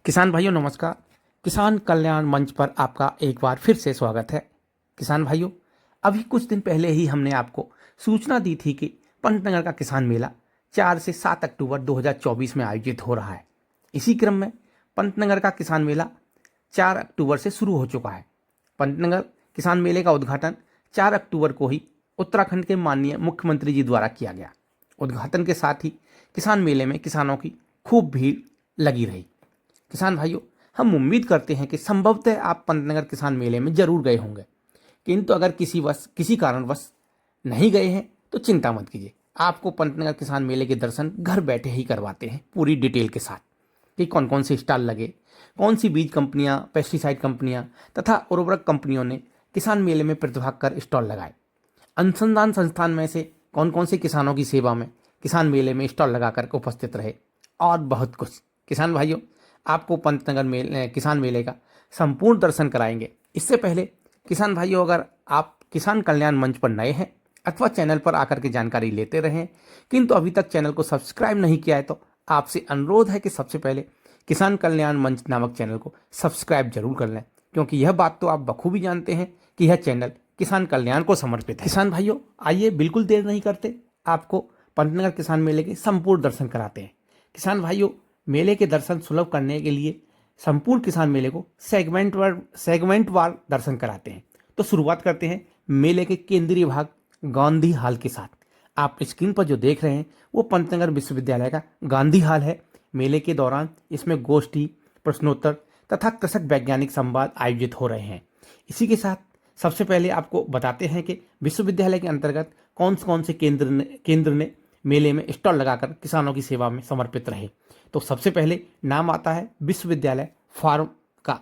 किसान भाइयों नमस्कार। किसान कल्याण मंच पर आपका एक बार फिर से स्वागत है। किसान भाइयों, अभी कुछ दिन पहले ही हमने आपको सूचना दी थी कि पंतनगर का किसान मेला 4 से 7 अक्टूबर 2024 में आयोजित हो रहा है। इसी क्रम में पंतनगर का किसान मेला 4 अक्टूबर से शुरू हो चुका है। पंतनगर किसान मेले का उद्घाटन 4 अक्टूबर को ही उत्तराखंड के माननीय मुख्यमंत्री जी द्वारा किया गया। उद्घाटन के साथ ही किसान मेले में किसानों की खूब भीड़ लगी रही। किसान भाइयों, हम उम्मीद करते हैं कि संभवतः आप पंतनगर किसान मेले में जरूर गए होंगे, किंतु अगर किसी कारणवश नहीं गए हैं तो चिंता मत कीजिए। आपको पंतनगर किसान मेले के दर्शन घर बैठे ही करवाते हैं पूरी डिटेल के साथ कि कौन कौन से स्टॉल लगे, कौन सी बीज कंपनियां, पेस्टिसाइड कंपनियां तथा उर्वरक कंपनियों ने किसान मेले में प्रतिभाग कर स्टॉल लगाए। अनुसंधान संस्थान में से कौन कौन से किसानों की सेवा में किसान मेले में स्टॉल लगाकर उपस्थित रहे और बहुत कुछ। किसान भाइयों, आपको पंतनगर किसान मेले का संपूर्ण दर्शन कराएंगे। इससे पहले किसान भाइयों, अगर आप किसान कल्याण मंच पर नए हैं अथवा चैनल पर आकर के जानकारी लेते रहें किंतु अभी तक चैनल को सब्सक्राइब नहीं किया है तो आपसे अनुरोध है कि सबसे पहले किसान कल्याण मंच नामक चैनल को सब्सक्राइब जरूर कर लें, क्योंकि यह बात तो आप बखूबी जानते हैं कि यह चैनल किसान कल्याण को समर्पित है। किसान भाइयों, आइए बिल्कुल देर नहीं करते, आपको पंतनगर किसान मेले के संपूर्ण दर्शन कराते हैं। किसान भाइयों, मेले के दर्शन सुलभ करने के लिए संपूर्ण किसान मेले को सेगमेंट वार दर्शन कराते हैं। तो शुरुआत करते हैं मेले के केंद्रीय भाग गांधी हाल के साथ। आप स्क्रीन पर जो देख रहे हैं वो पंतनगर विश्वविद्यालय का गांधी हाल है। मेले के दौरान इसमें गोष्ठी, प्रश्नोत्तर तथा कृषक वैज्ञानिक संवाद आयोजित हो रहे हैं। इसी के साथ सबसे पहले आपको बताते हैं कि विश्वविद्यालय के अंतर्गत कौन से केंद्र ने मेले में स्टॉल लगाकर किसानों की सेवा में समर्पित रहे। तो सबसे पहले नाम आता है विश्वविद्यालय फार्म का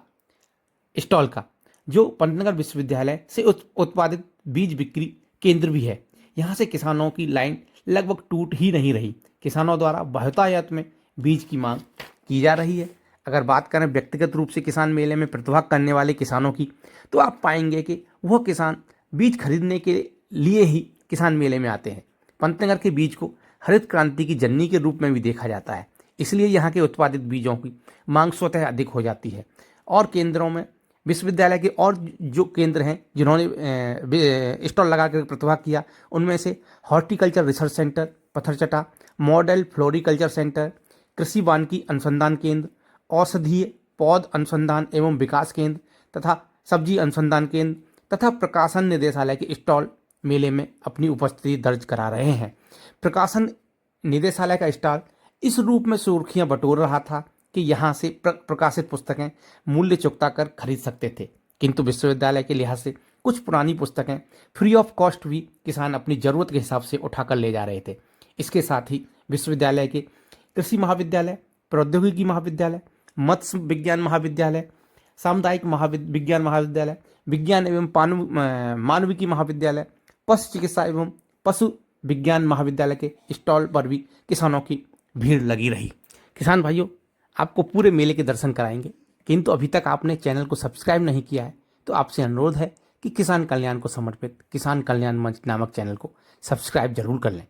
स्टॉल का, जो पंतनगर विश्वविद्यालय से उत्पादित बीज बिक्री केंद्र भी है। यहाँ से किसानों की लाइन लगभग टूट ही नहीं रही। किसानों द्वारा बहुतायत में बीज की मांग की जा रही है। अगर बात करें व्यक्तिगत रूप से किसान मेले में प्रतिभाग करने वाले किसानों की, तो आप पाएंगे कि वह किसान बीज खरीदने के लिए ही किसान मेले में आते हैं। पंतनगर के बीज को हरित क्रांति की जननी के रूप में भी देखा जाता है, इसलिए यहाँ के उत्पादित बीजों की मांग स्वतः अधिक हो जाती है। और केंद्रों में विश्वविद्यालय के और जो केंद्र हैं जिन्होंने स्टॉल लगा कर प्रतिभाग किया, उनमें से horticulture research centre Pattharchatta, model floriculture centre, कृषि वानिकी अनुसंधान केंद्र, औषधीय पौध अनुसंधान एवं विकास केंद्र तथा सब्जी अनुसंधान केंद्र तथा प्रकाशन निदेशालय के स्टॉल मेले में अपनी उपस्थिति दर्ज करा रहे हैं। प्रकाशन निदेशालय का स्टॉल इस रूप में सुर्खियां बटोर रहा था कि यहाँ से प्रकाशित पुस्तकें मूल्य चुकता कर खरीद सकते थे, किंतु विश्वविद्यालय के लिहाज से कुछ पुरानी पुस्तकें फ्री ऑफ कॉस्ट भी किसान अपनी ज़रूरत के हिसाब से उठाकर ले जा रहे थे। इसके साथ ही विश्वविद्यालय के कृषि महाविद्यालय, प्रौद्योगिकी महाविद्यालय, मत्स्य विज्ञान महाविद्यालय, सामुदायिक विज्ञान महाविद्यालय, विज्ञान एवं मानविकी महाविद्यालय, पशु चिकित्सा एवं पशु विज्ञान महाविद्यालय के स्टॉल पर भी किसानों की भीड़ लगी रही। किसान भाइयों, आपको पूरे मेले के दर्शन कराएंगे, किंतु अभी तक आपने चैनल को सब्सक्राइब नहीं किया है तो आपसे अनुरोध है कि किसान कल्याण को समर्पित किसान कल्याण मंच नामक चैनल को सब्सक्राइब जरूर कर लें।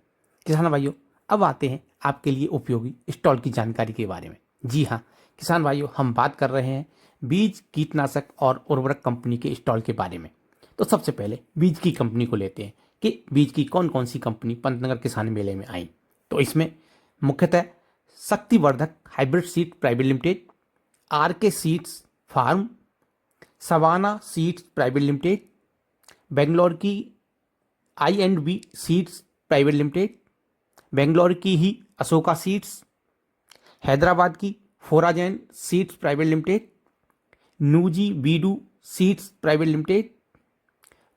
किसान भाइयों, अब आते हैं आपके लिए उपयोगी स्टॉल की जानकारी के बारे में। जी हाँ किसान भाइयों, हम बात कर रहे हैं बीज, कीटनाशक और उर्वरक कंपनी के स्टॉल के बारे में। तो सबसे पहले बीज की कंपनी को लेते हैं कि बीज की कौन कौन सी कंपनी पंतनगर किसान मेले में आई। तो इसमें मुख्यतः शक्तिवर्धक hybrid seed private limited, RK seeds farm, savannah seeds private limited, Bangalore की आई&बी सीड्स प्राइवेट लिमिटेड, बेंगलोर की ही अशोका सीड्स, हैदराबाद की फोराजैन seeds private limited, Nuziveedu seeds private limited,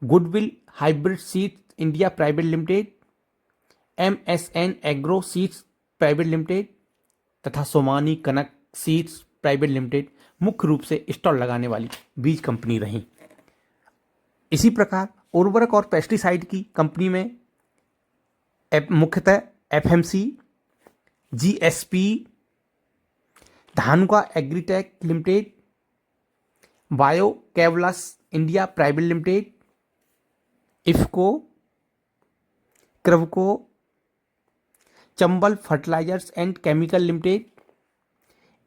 goodwill hybrid seeds India private limited, MSN agro seeds private limited तथा Somani Kanak seeds private limited मुख्य रूप से स्टॉल लगाने वाली बीज कंपनी रही। इसी प्रकार उर्वरक और पेस्टिसाइड की कंपनी में मुख्यतः FMC, GSP, Dhanuka agritech limited, bio केवलस India private limited, IFFCO, Kribhco, Chambal fertilisers and chemical limited,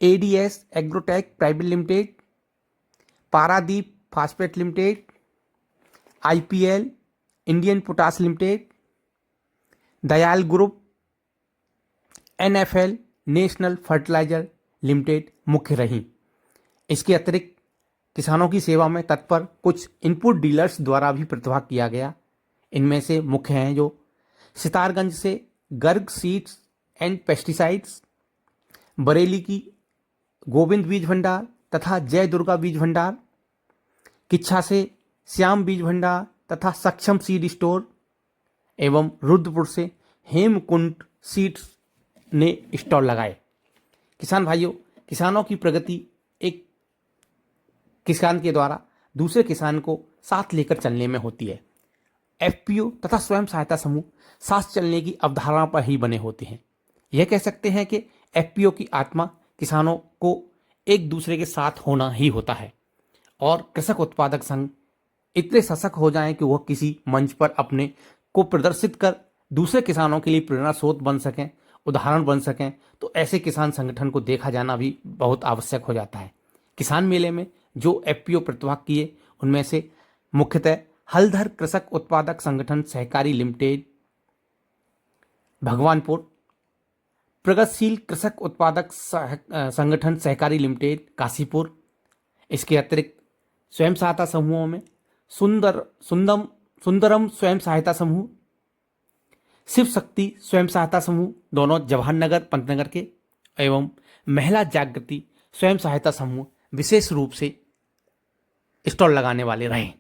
ADS agrotech private limited, Paradeep phosphate limited, IPL, Indian potash limited, Dayal group, NFL, national fertiliser limited मुख्य रहीं। इसके अतिरिक्त किसानों की सेवा में तत्पर कुछ इनपुट डीलर्स द्वारा भी प्रतिभाग किया गया। इनमें से मुख्य हैं जो सितारगंज से Garg seeds and pesticides, Bareilly की गोविंद बीज भंडार तथा जय दुर्गा बीज भंडार, किच्छा से श्याम बीज भंडार तथा सक्षम सीड स्टोर एवं रुद्रपुर से हेमकुंड सीड्स ने स्टॉल लगाए। किसान भाइयों, किसानों की प्रगति एक किसान के द्वारा दूसरे किसान को साथ लेकर चलने में होती है। एफपीओ तथा स्वयं सहायता समूह साथ चलने की अवधारणा पर ही बने होते हैं। यह कह सकते हैं कि एफपीओ की आत्मा किसानों को एक दूसरे के साथ होना ही होता है और कृषक उत्पादक संघ इतने सशक्त हो जाएं कि वह किसी मंच पर अपने को प्रदर्शित कर दूसरे किसानों के लिए प्रेरणा स्रोत बन सकें, उदाहरण बन सकें, तो ऐसे किसान संगठन को देखा जाना भी बहुत आवश्यक हो जाता है। किसान मेले में जो एफपीओ प्रतिभाग किए उनमें से मुख्यतः हलधर कृषक उत्पादक संगठन सहकारी लिमिटेड भगवानपुर, प्रगतिशील कृषक उत्पादक संगठन सहकारी लिमिटेड काशीपुर, इसके अतिरिक्त स्वयं सहायता समूहों में सुंदरम स्वयं सहायता समूह, शिव शक्ति स्वयं सहायता समूह दोनों जवाहर नगर पंतनगर के, एवं महिला जागृति स्वयं सहायता समूह विशेष रूप से स्टॉल लगाने वाले रहे।